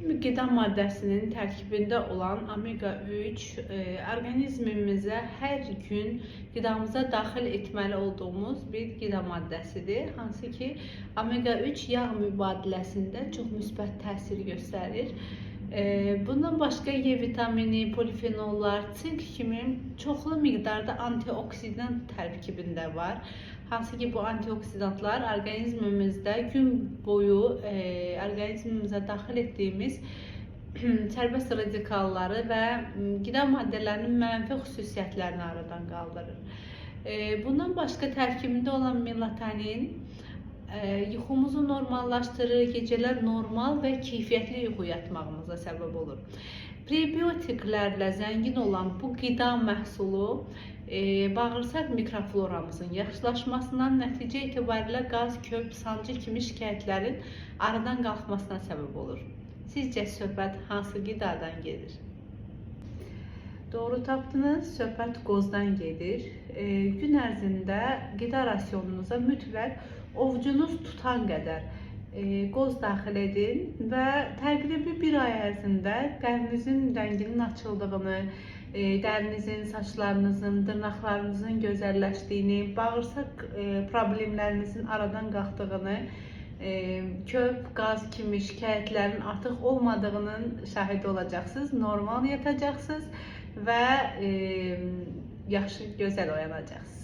Qida maddəsinin tərkibində olan omega-3 orqanizmimizə hər gün qidamıza daxil etməli olduğumuz bir qida maddəsidir. Hansı ki, omega-3 yağ mübadiləsində çox müsbət təsir göstərir. Bundan başqa E vitamini, polifenollar, sink kimi çoxlu miqdarda antioksidant tərkibində var. Hansı ki, bu antioksidantlar orqanizmimizdə gün boyu orqanizmimizə daxil etdiyimiz sərbəst radikalları və qida maddələrinin mənfi xüsusiyyətlərini aradan qaldırır. Bundan başqa tərkibində olan melatonin yuxumuzu normallaşdırır, gecələr normal və keyfiyyətli yuxu yatmağımıza səbəb olur. Prebiotiklərlə zəngin olan bu qida məhsulu bağırsaq mikrofloramızın yaxşılaşmasından nəticə etibarilə qaz, köp, sancı kimi şikayətlərin aradan qalxmasına səbəb olur. Sizcə söhbət hansı qidadan gedir? Doğru tapdınız, söhbət qozdan gedir. Gün ərzində qida rasionunuza mütləq ovucunuz tutan qədər qoz daxil edin və təqribi bir ay ərzində dərinizin rənginin açıldığını, dərinizin, saçlarınızın, dırnaqlarınızın gözəlləşdiyini, bağırsaq problemlərinizin aradan qalxdığını, köp, qaz kimi şikayətlərin artıq olmadığının şahidi olacaqsınız, normal yatacaqsınız və yaxşı, gözəl oyanacaqsınız.